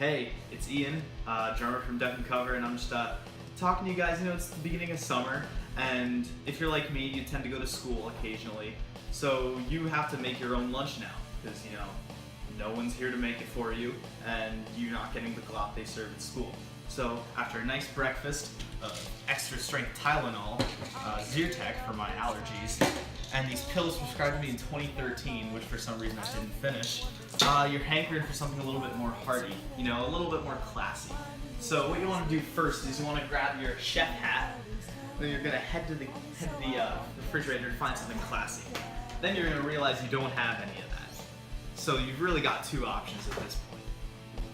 Hey, it's Ian, drummer from DAC Cover, and I'm just talking to you guys. You know, it's the beginning of summer, and if you're like me, you tend to go to school occasionally, so you have to make your own lunch now, because, you know, no one's here to make it for you, and you're not getting the glop they serve at school. So after a nice breakfast of extra strength Tylenol, Zyrtec for my allergies, and these pills prescribed to me in 2013, which for some reason I didn't finish, you're hankering for something a little bit more hearty, you know, a little bit more classy. So what you want to do first is you want to grab your chef hat, then you're going to head to the refrigerator to find something classy. Then you're going to realize you don't have any of that. So you've really got two options at this point.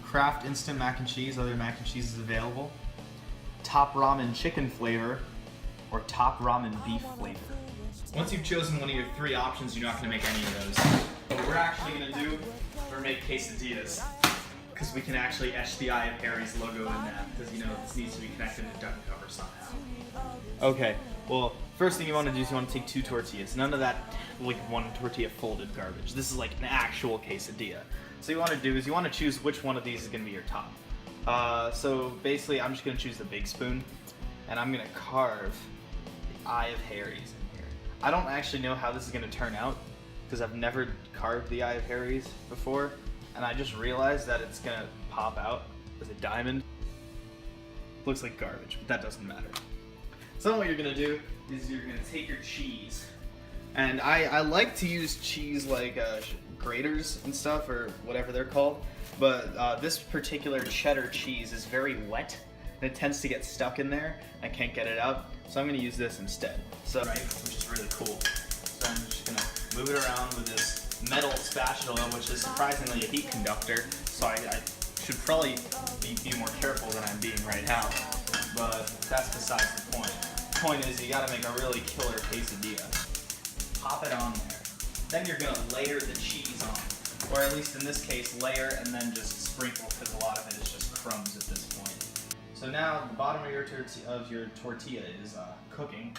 Kraft instant mac and cheese, other mac and cheese is available. Top ramen chicken flavor, or top ramen beef flavor. Once you've chosen one of your three options, you're not going to make any of those. What we're actually going to do, we're going to make quesadillas. Because we can actually etch the Eye of Harry's logo in that, because, you know, this needs to be connected to DAC Cover somehow. Okay, well, first thing you want to do is you want to take 2 tortillas. None of that, like, 1 tortilla folded garbage. This is like an actual quesadilla. So what you want to do is you want to choose which one of these is going to be your top. So basically, I'm just going to choose the big spoon, and I'm going to carve the Eye of Harry's in here. I don't actually know how this is going to turn out, because I've never carved the Eye of Harry's before, and I just realized that it's going to pop out as a diamond. Looks like garbage, but that doesn't matter. So what you're going to do is you're going to take your cheese, and I like to use cheese like graters and stuff, or whatever they're called, but this particular cheddar cheese is very wet, and it tends to get stuck in there. I can't get it out, so I'm going to use this instead. So, right, which is really cool. So I'm just going to move it around with this metal spatula, which is surprisingly a heat conductor, so I should probably be more careful than I'm being right now, but that's besides the point. The point is you gotta make a really killer quesadilla. Pop it on there. Then you're gonna layer the cheese on, or at least in this case, layer and then just sprinkle, because a lot of it is just crumbs at this point. So now the bottom of your tortilla is cooking,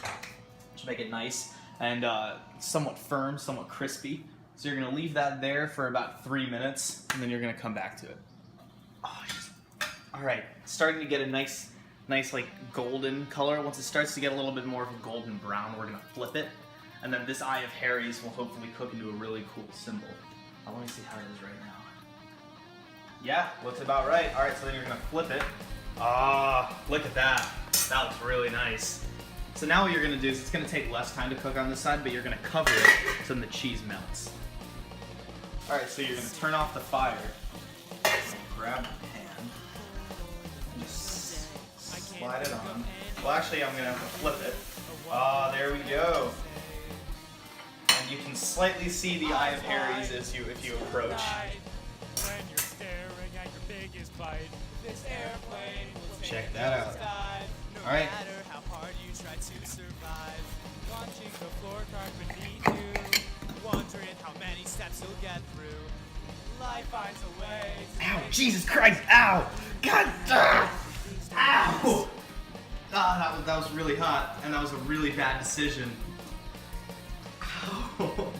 to make it nice and somewhat firm, somewhat crispy. So you're going to leave that there for about 3 minutes, and then you're going to come back to it. Oh, all right, starting to get a nice like golden color. Once it starts to get a little bit more of a golden brown, we're going to flip it, and then this Eye of Harry's will hopefully cook into a really cool symbol. Let me see how it is right now. Yeah, looks about right. All right, so then you're going to flip it. Look at that. That looks really nice. So now what you're going to do is it's going to take less time to cook on this side, but you're going to cover it so then the cheese melts. Alright, so you're going to turn off the fire, grab the pan, and just slide it on. Well, actually, I'm going to have to flip it. There we go. And you can slightly see the Eye of Harry's if you approach. Check that out. Alright. Wondering how many steps you'll get through. Life finds a way. Ow! Jesus Christ! Ow! God! Ow! That was really hot, and that was a really bad decision. Ow!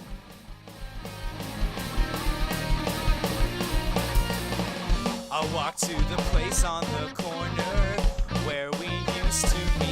I walked to the place on the corner where we used to meet.